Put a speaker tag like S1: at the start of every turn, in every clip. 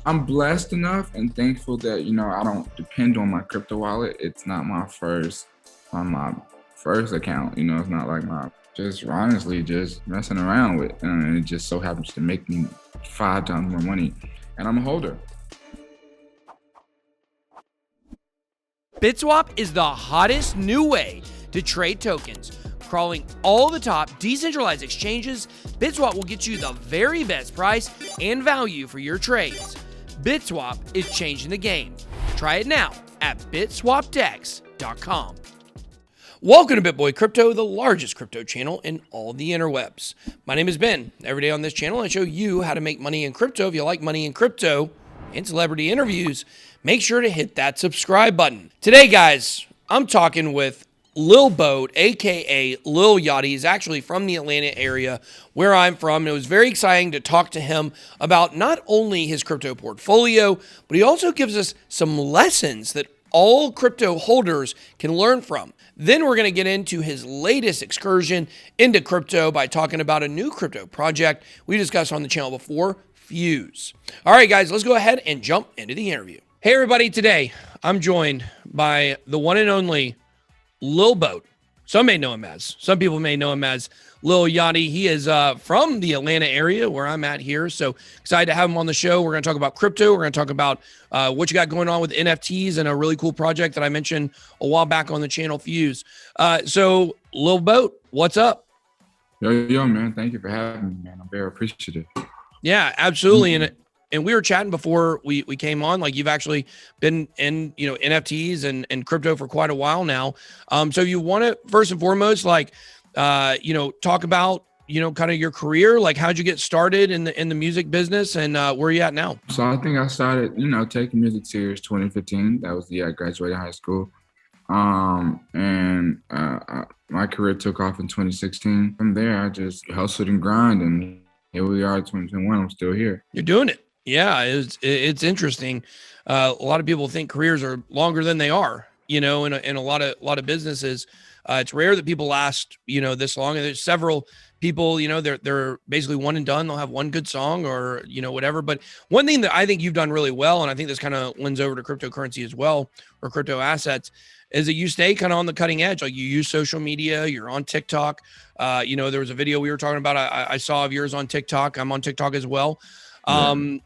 S1: I'm blessed enough and thankful that, you know, I don't depend on my crypto wallet. It's not on my first account. You know, it's not like my, just honestly just messing around with. And it just so happens to make me 5 times more money. And I'm a holder.
S2: BitSwap is the hottest new way to trade tokens. Crawling all the top decentralized exchanges, BitSwap will get you the very best price and value for your trades. BitSwap is changing the game. Try it now at bitswapdex.com. Welcome to BitBoy Crypto, the largest crypto channel in all the interwebs. My name is Ben. Every day on this channel, I show you how to make money in crypto. If you like money in crypto and celebrity interviews, make sure to hit that subscribe button. Today, guys, I'm talking with Lil Boat, aka Lil Yachty. He's actually from the Atlanta area where I'm from. And it was very exciting to talk to him about not only his crypto portfolio, but he also gives us some lessons that all crypto holders can learn from. Then we're going to get into his latest excursion into crypto by talking about a new crypto project we discussed on the channel before, Fyooz. All right, guys, let's go ahead and jump into the interview. Hey, everybody. Today, I'm joined by the one and only Lil Boat. Some may know him as. Some people may know him as Lil Yachty. He is from the Atlanta area where I'm at here. So excited to have him on the show. We're going to talk about crypto. We're going to talk about what you got going on with NFTs and a really cool project that I mentioned a while back on the channel, Fyooz. So Lil Boat, what's up?
S1: Yo, man. Thank you for having me, man. I'm very appreciative.
S2: Yeah, absolutely. And we were chatting before we came on, like you've actually been in, you know, NFTs and crypto for quite a while now. So you want to first and foremost, like, you know, talk about, you know, kind of your career, like how'd you get started in the music business and where are you at now?
S1: So I think I started, you know, taking music serious 2015. That was the year I graduated high school. My career took off in 2016. From there, I just hustled and grind, and here we are, 2021. I'm still here.
S2: You're doing it. Yeah, it's interesting. A lot of people think careers are longer than they are. You know, in a lot of businesses, it's rare that people last, you know, this long. And there's several people, you know, they're basically one and done. They'll have one good song or, you know, whatever. But one thing that I think you've done really well, and I think this kind of lends over to cryptocurrency as well, or crypto assets, is that you stay kind of on the cutting edge. Like you use social media, you're on TikTok. You know, there was a video we were talking about. I saw of yours on TikTok. I'm on TikTok as well. And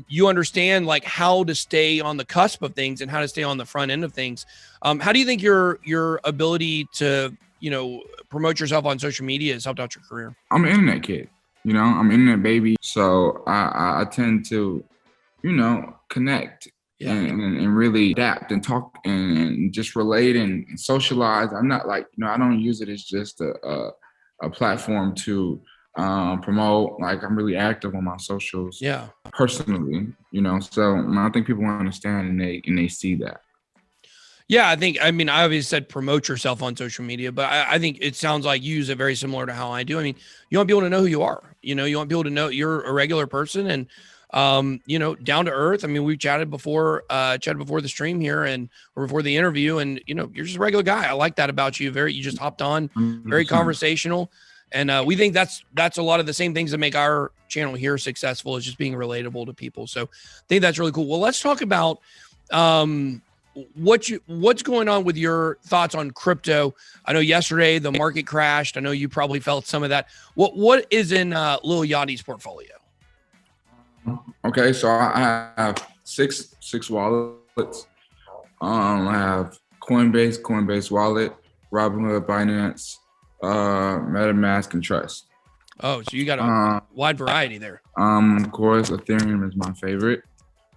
S2: you understand like how to stay on the cusp of things and how to stay on the front end of things. How do you think your ability to, you know, promote yourself on social media has helped out your career?
S1: I'm an internet kid, you know, I'm an internet baby. So I tend to, you know, connect and really adapt and talk and just relate and socialize. I'm not like, you know, I don't use it as just a platform to promote. Like I'm really active on my socials personally, you know, so I think people understand and they see that.
S2: Yeah, I mean, I obviously said promote yourself on social media, but I think it sounds like you use it very similar to how I do. I mean, you want people to know who you are, you know, you want people to know you're a regular person and, you know, down to earth. I mean, we chatted before the stream here or before the interview, and, you know, you're just a regular guy. I like that about you. You just hopped on, very conversational. And we think that's a lot of the same things that make our channel here successful, is just being relatable to people. So I think that's really cool. Well, let's talk about what's going on with your thoughts on crypto. I know yesterday the market crashed. I know you probably felt some of that. What is in Lil Yachty's portfolio?
S1: Okay, so I have six wallets. I have Coinbase wallet, Robinhood, Binance, MetaMask, and Trust.
S2: Oh, so you got a wide variety there.
S1: Of course, Ethereum is my favorite.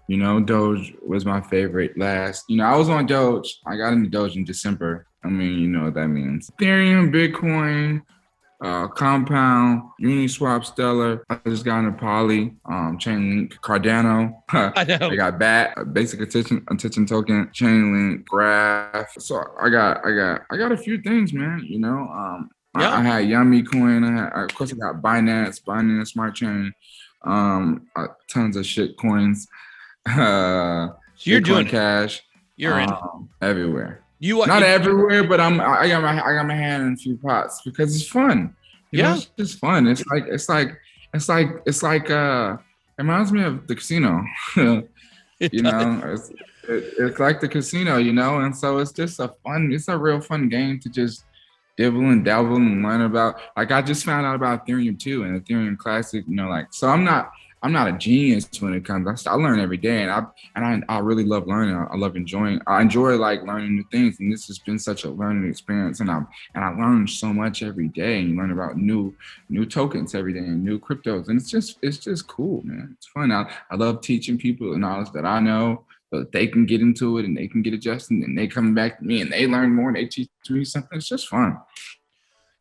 S1: You know, Doge was my favorite last. You know, I was on Doge. I got into Doge in December. I mean, you know what that means. Ethereum, Bitcoin, Compound, Uniswap, Stellar. I just got into Poly, Chainlink, Cardano.
S2: I know.
S1: I got BAT, Basic Attention Token, Chainlink, Graph. So I got a few things, man. You know, I had Yummy Coin. Of course, I got Binance Smart Chain. Tons of shit coins.
S2: So you're doing
S1: Cash.
S2: You're in
S1: everywhere. Not everywhere, but I got my hand in a few pots because it's fun. You know, it's just fun. It's like reminds me of the casino.
S2: It
S1: You
S2: does.
S1: know, it's like the casino, you know, and so it's a real fun game to just dibble and dabble and learn about. Like I just found out about Ethereum too, and Ethereum Classic, you know, like so I'm not a genius when it comes. I learn every day, and I really love learning. I love enjoying. I enjoy like learning new things, and this has been such a learning experience. And I learn so much every day, and you learn about new tokens every day and new cryptos, and it's just cool, man. It's fun. I love teaching people the knowledge that I know, so that they can get into it and they can get adjusted, and they come back to me and they learn more and they teach me something. It's just fun.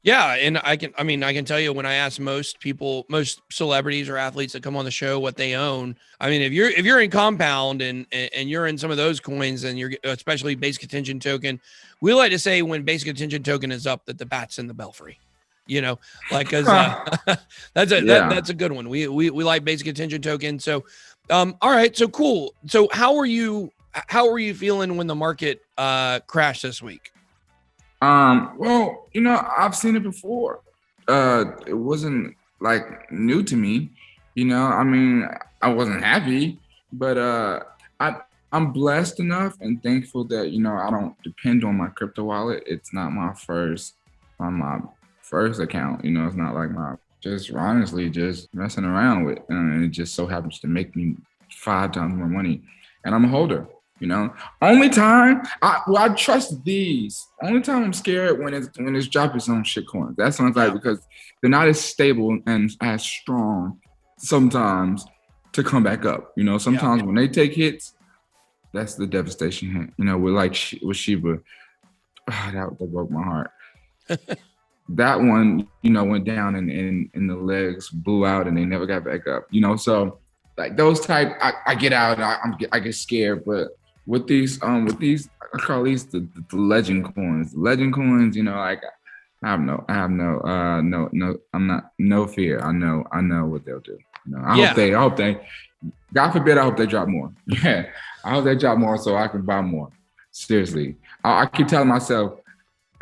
S2: Yeah, and I can tell you when I ask most people, most celebrities or athletes that come on the show what they own. I mean, if you're in Compound and you're in some of those coins and you're especially basic attention token, we like to say when basic attention token is up that the bat's in the belfry. You know, like because that's a good one. We like basic attention token. So, all right, so cool. So how are you feeling when the market crashed this week?
S1: Well, you know, I've seen it before. It wasn't like new to me. You know, I mean, I wasn't happy, but I'm blessed enough and thankful that, you know, I don't depend on my crypto wallet. It's not my first account. You know, it's not like my just honestly just messing around with, and it just so happens to make me 5 times more money, and I'm a holder. You know, only time I trust these. Only time I'm scared when it's dropping some shit coins. That sounds like because they're not as stable and as strong sometimes to come back up. You know, sometimes when they take hits, that's the devastation hit. You know, with Shiba, that broke my heart. That one, you know, went down and the legs blew out and they never got back up. You know, so like those type, I get out, I get scared, but with these, I call these the legend coins. Legend coins, you know, like I'm not no fear. I know what they'll do. You know, I hope they, God forbid, I hope they drop more. Yeah, I hope they drop more so I can buy more. Seriously, I keep telling myself,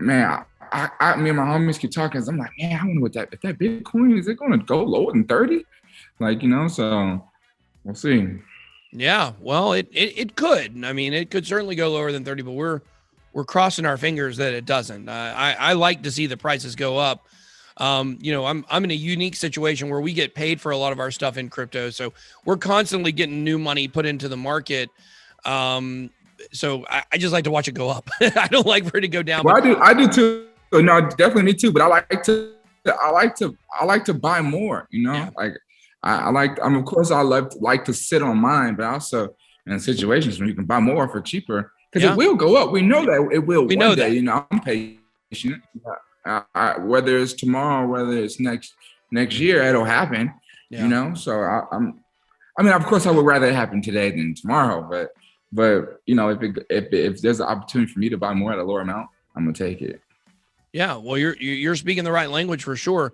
S1: man, me and my homies keep talking. I'm like, man, I wonder what if that Bitcoin, is it going to go lower than 30? Like, you know, so we'll see.
S2: Yeah, well, it could. I mean, it could certainly go lower than 30, but we're crossing our fingers that it doesn't. I like to see the prices go up. You know, I'm in a unique situation where we get paid for a lot of our stuff in crypto, so we're constantly getting new money put into the market. So I just like to watch it go up. I don't like for it to go down.
S1: Well, I do too. No, definitely me too. But I like to buy more. You know, like. Of course, I like to sit on mine, but also in situations when you can buy more for cheaper, because it will go up. We know that it will. We know that. You know, I'm patient. Whether it's tomorrow, whether it's next year, it'll happen. Yeah. You know, so I mean, of course, I would rather it happen today than tomorrow. But you know, if there's an opportunity for me to buy more at a lower amount, I'm gonna take it.
S2: Yeah, well, you're speaking the right language for sure.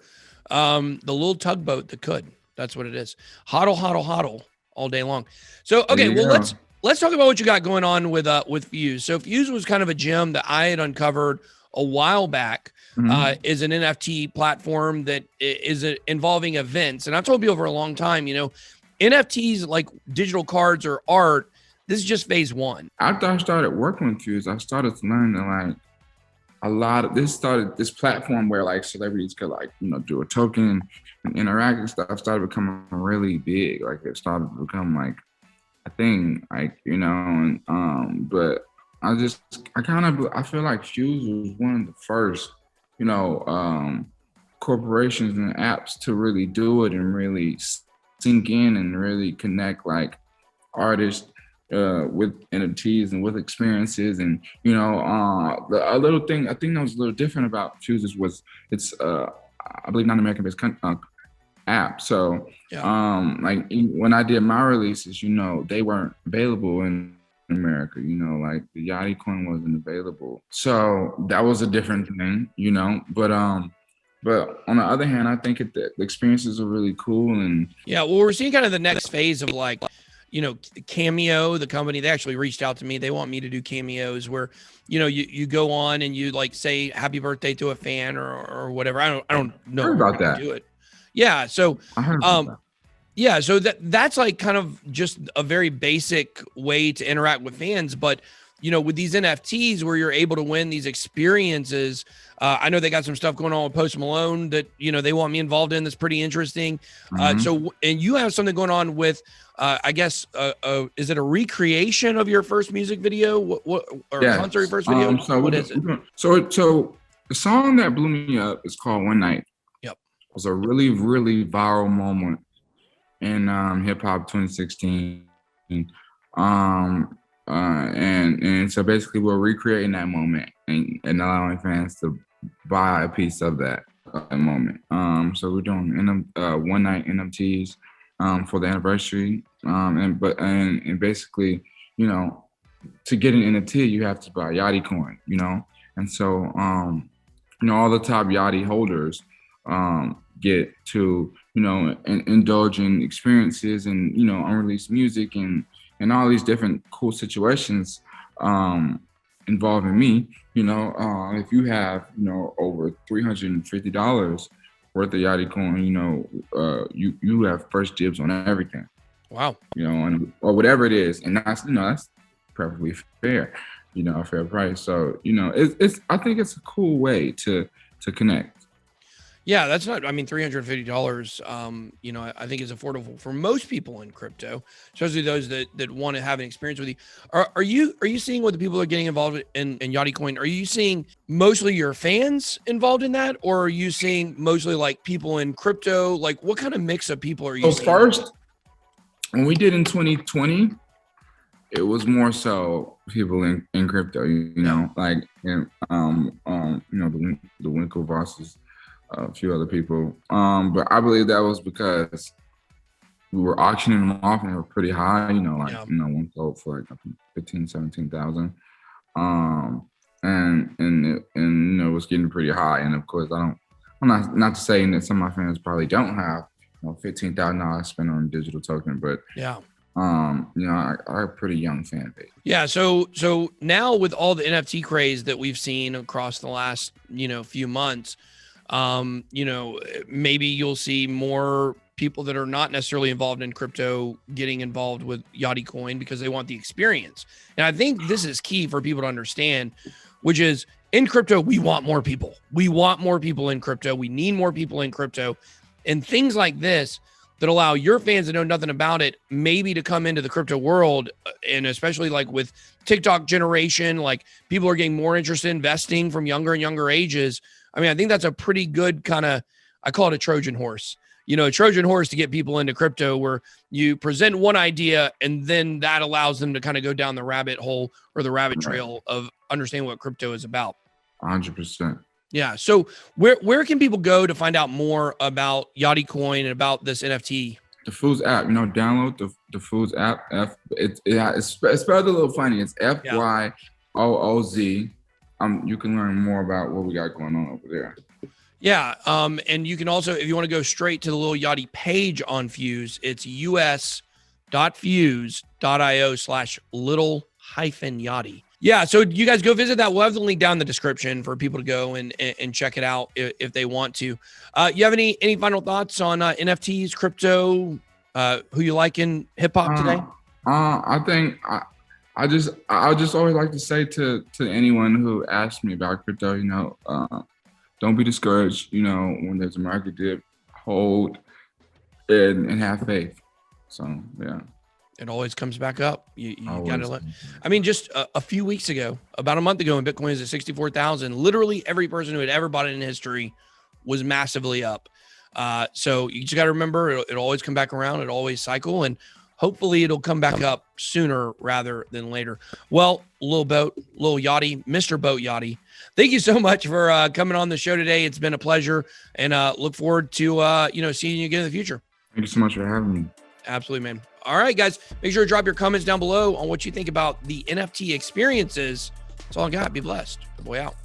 S2: The little tugboat that could. That's what it is. Hodl, hodl, hodl all day long. So, okay, well, let's talk about what you got going on with Fyooz. So Fyooz was kind of a gem that I had uncovered a while back. Is an NFT platform that is involving events. And I've told people for a long time, you know, NFTs like digital cards or art, this is just phase one.
S1: After I started working with Fyooz, I started to learn that like a lot of this platform where like celebrities could like, you know, do a token and interact and stuff started becoming really big. Like it started to become like a thing, like, you know, and but I feel like Fyooz was one of the first, you know, corporations and apps to really do it and really sink in and really connect like artists with NFTs and with experiences. And you know, a little thing I think that was a little different about Fyooz was it's I believe non-American based app. So like when I did my releases, you know, they weren't available in America. You know, like the Yachty coin wasn't available, so that was a different thing. You know, but on the other hand, I think the experiences are really cool. And
S2: yeah, well, we're seeing kind of the next phase of like, you know, Cameo, the company, they actually reached out to me. They want me to do cameos where, you know, you go on and you like say happy birthday to a fan or whatever. I don't know
S1: about that.
S2: Do it. Yeah. So, Yeah, so that's like kind of just a very basic way to interact with fans. But, you know, with these NFTs where you're able to win these experiences, I know they got some stuff going on with Post Malone that, you know, they want me involved in that's pretty interesting. And you have something going on with, I guess, is it a recreation of your first music video? What or
S1: Yes.
S2: concert first video? What is it?
S1: So the song that blew me up is called One Night.
S2: Yep.
S1: It was a really, really viral moment in hip hop 2016. And so basically we're recreating that moment and allowing fans to buy a piece of that moment. So we're doing one night NFTs for the anniversary. And basically, you know, to get an NFT, you have to buy Yachty coin, you know? And so, you know, all the top Yachty holders get to, you know, indulge in experiences and, you know, unreleased music and all these different cool situations involving me. You know, if you have, you know, over $350 worth of Yachty coin, you know, you have first dibs on everything.
S2: Wow.
S1: You know, or whatever it is, and that's, you know, that's perfectly fair. You know, a fair price. So, you know, it's I think it's a cool way to connect.
S2: Yeah, that's not, I mean, $350, you know, I think is affordable for most people in crypto, especially those that want to have an experience with you. Are you seeing what the people are getting involved in Yachty coin? Are you seeing mostly your fans involved in that? Or are you seeing mostly like people in crypto? Like what kind of mix of people are you seeing?
S1: First, when we did in 2020, it was more so people in crypto, you know, like, you know, the Winklevosses, a few other people. But I believe that was because we were auctioning them off and they were pretty high, you know, like, you know, one sold for like 15, 17,000. And you know, it was getting pretty high. And of course, I'm not saying that some of my fans probably don't have, you know, $15,000 spent on a digital token, but
S2: yeah.
S1: You know, I have a pretty young fan base.
S2: Yeah. So now with all the NFT craze that we've seen across the last, you know, few months, you know, maybe you'll see more people that are not necessarily involved in crypto getting involved with Yachty coin because they want the experience. And I think this is key for people to understand, which is in crypto, we want more people. We want more people in crypto. We need more people in crypto, and things like this that allow your fans that know nothing about it maybe to come into the crypto world. And especially like with TikTok generation, like people are getting more interested in investing from younger and younger ages. I mean, I think that's a pretty good kind of, I call it a Trojan horse, you know, a Trojan horse to get people into crypto, where you present one idea and then that allows them to kind of go down the rabbit hole or the rabbit trail of understanding what crypto is about.
S1: 100%.
S2: Yeah. So where can people go to find out more about Yachty coin and about this NFT?
S1: The Fyooz app, you know, download the Fyooz app. It's spelled a little funny. It's FYOOZ. You can learn more about what we got going on over there.
S2: Yeah. And you can also, if you want to go straight to the Lil Yachty page on Fyooz, it's us.fyooz.io/little-yachty. Yeah, so you guys go visit that. We'll have the link down in the description for people to go and check it out if they want to. You have any final thoughts on NFTs, crypto, who you like in hip hop today?
S1: I think I just always like to say to anyone who asks me about crypto, you know, don't be discouraged. You know, when there's a market dip, hold and have faith. So yeah.
S2: It always comes back up. You got to let. I mean, just a few weeks ago, about a month ago, when Bitcoin was at 64,000, literally every person who had ever bought it in history was massively up. So you just got to remember, it'll always come back around. It'll always cycle, and hopefully it'll come back up sooner rather than later. Well, Lil Boat, Lil Yachty, Mr. Boat Yachty, thank you so much for coming on the show today. It's been a pleasure, and look forward to you know, seeing you again in the future. Thank
S1: you so much for having me.
S2: Absolutely, man. All right, guys, make sure to drop your comments down below on what you think about the NFT experiences. That's all I got. Be blessed. The boy out.